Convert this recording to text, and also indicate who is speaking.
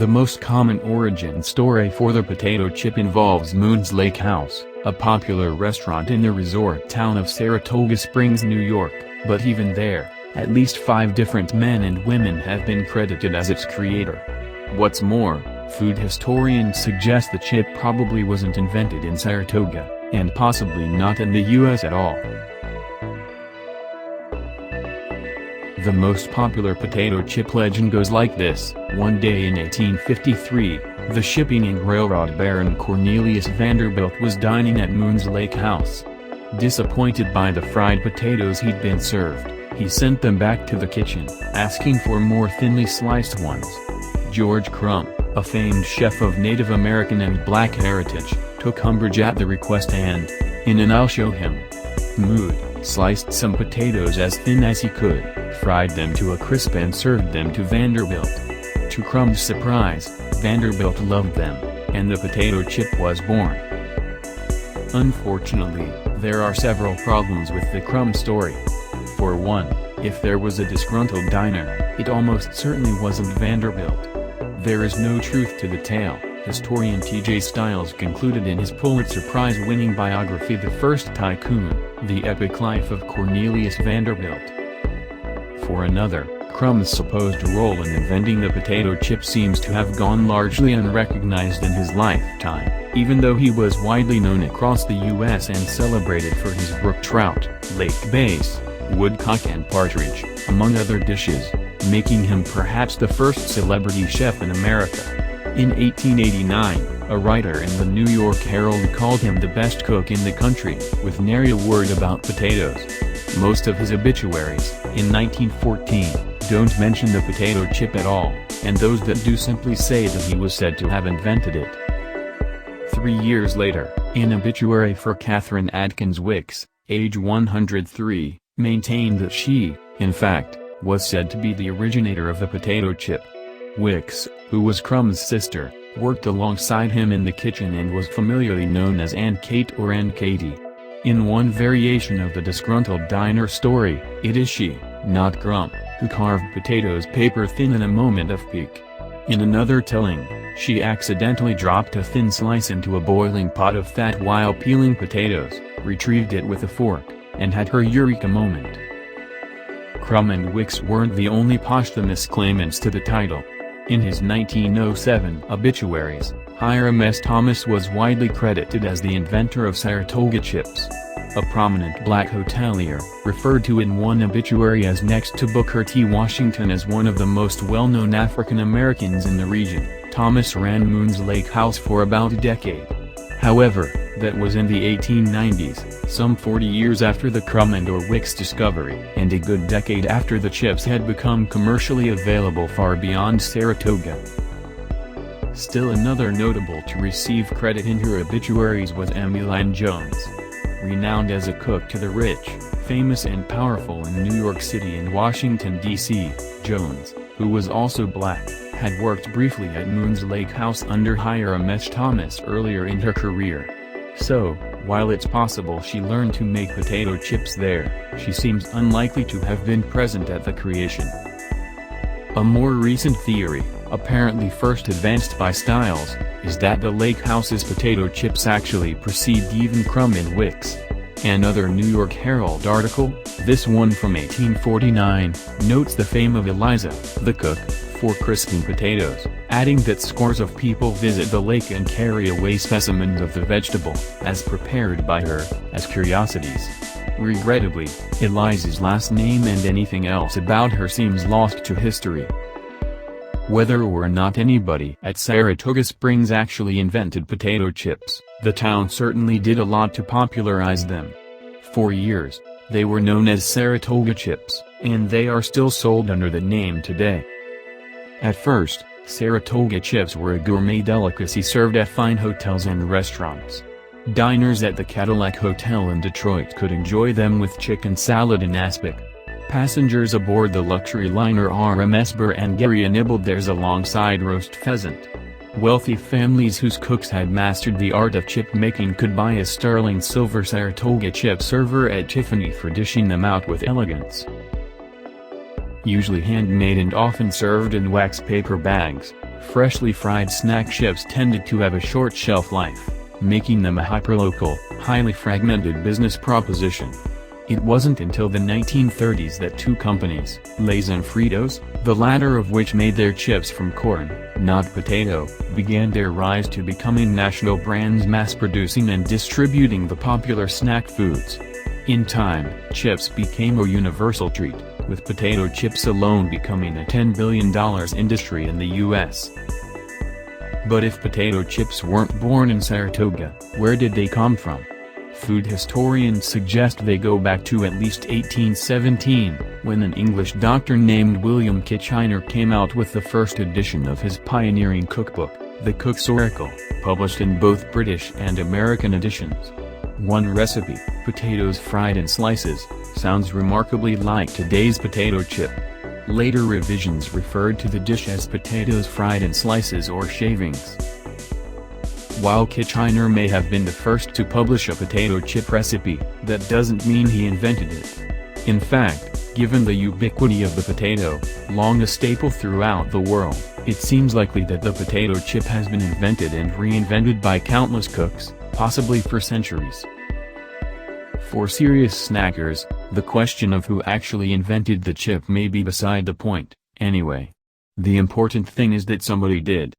Speaker 1: The most common origin story for the potato chip involves Moon's Lake House, a popular restaurant in the resort town of Saratoga Springs, New York, but even there, at least 5 different men and women have been credited as its creator. What's more, food historians suggest the chip probably wasn't invented in Saratoga, and possibly not in the US at all. The most popular potato chip legend goes like this: one day in 1853, the shipping and railroad baron Cornelius Vanderbilt was dining at Moon's Lake House. Disappointed by the fried potatoes he'd been served, he sent them back to the kitchen, asking for more thinly sliced ones. George Crumb, a famed chef of Native American and Black heritage, took umbrage at the request and, in an "I'll show him" mood, sliced some potatoes as thin as he could, fried them to a crisp and served them to Vanderbilt. To Crumb's surprise, Vanderbilt loved them, and the potato chip was born. Unfortunately, there are several problems with the Crumb story. For one, if there was a disgruntled diner, it almost certainly wasn't Vanderbilt. There is no truth to the tale, historian T.J. Stiles concluded in his Pulitzer Prize-winning biography The First Tycoon, The Epic Life of Cornelius Vanderbilt. For another, Crumb's supposed role in inventing the potato chip seems to have gone largely unrecognized in his lifetime, even though he was widely known across the U.S. and celebrated for his brook trout, lake bass, woodcock and partridge, among other dishes, making him perhaps the first celebrity chef in America. In 1889, a writer in the New York Herald called him the best cook in the country, with nary a word about potatoes. Most of his obituaries, in 1914, don't mention the potato chip at all, and those that do simply say that he was said to have invented it. 3 years later, an obituary for Catherine Adkins Wicks, age 103, maintained that she, in fact, was said to be the originator of the potato chip. Wicks, who was Crumb's sister, worked alongside him in the kitchen and was familiarly known as Aunt Kate or Aunt Katie. In one variation of the disgruntled diner story, it is she, not Crumb, who carved potatoes paper thin in a moment of pique. In another telling, she accidentally dropped a thin slice into a boiling pot of fat while peeling potatoes, retrieved it with a fork, and had her eureka moment. Crumb and Wicks weren't the only posthumous claimants to the title. In his 1907 obituaries, Hiram S. Thomas was widely credited as the inventor of Saratoga chips. A prominent black hotelier, referred to in one obituary as next to Booker T. Washington as one of the most well-known African Americans in the region, Thomas ran Moon's Lake House for about a decade. However, that was in the 1890s, some 40 years after the Crumb and or Wicks discovery, and a good decade after the chips had become commercially available far beyond Saratoga. Still another notable to receive credit in her obituaries was Emmeline Jones. Renowned as a cook to the rich, famous and powerful in New York City and Washington, D.C., Jones, who was also black, had worked briefly at Moon's Lake House under Hiram S. Thomas earlier in her career. So, while it's possible she learned to make potato chips there, she seems unlikely to have been present at the creation. A more recent theory, apparently first advanced by Stiles, is that the Lake House's potato chips actually precede even Crumb and Wicks. Another New York Herald article, this one from 1849, notes the fame of Eliza, the cook, for crisping potatoes, adding that scores of people visit the lake and carry away specimens of the vegetable, as prepared by her, as curiosities. Regrettably, Eliza's last name and anything else about her seems lost to history. Whether or not anybody at Saratoga Springs actually invented potato chips, the town certainly did a lot to popularize them. For years, they were known as Saratoga chips, and they are still sold under the name today. At first, Saratoga chips were a gourmet delicacy served at fine hotels and restaurants. Diners at the Cadillac Hotel in Detroit could enjoy them with chicken salad in aspic. Passengers aboard the luxury liner RMS Berengaria nibbled theirs alongside roast pheasant. Wealthy families whose cooks had mastered the art of chip making could buy a sterling silver Saratoga chip server at Tiffany for dishing them out with elegance. Usually handmade and often served in wax paper bags, Freshly fried snack chips tended to have a short shelf life, making them a hyperlocal, highly fragmented business proposition. It wasn't until the 1930s that two companies, Lay's and Fritos, the latter of which made their chips from corn, not potato, began their rise to becoming national brands mass-producing and distributing the popular snack foods. In time, chips became a universal treat, with potato chips alone becoming a $10 billion industry in the U.S. But if potato chips weren't born in Saratoga, where did they come from? Food historians suggest they go back to at least 1817, when an English doctor named William Kitchener came out with the first edition of his pioneering cookbook, The Cook's Oracle, published in both British and American editions. One recipe, potatoes fried in slices, sounds remarkably like today's potato chip. Later revisions referred to the dish as potatoes fried in slices or shavings. While Kitchener may have been the first to publish a potato chip recipe, that doesn't mean he invented it. In fact, given the ubiquity of the potato, long a staple throughout the world, it seems likely that the potato chip has been invented and reinvented by countless cooks, possibly for centuries. For serious snackers, the question of who actually invented the chip may be beside the point, anyway. The important thing is that somebody did.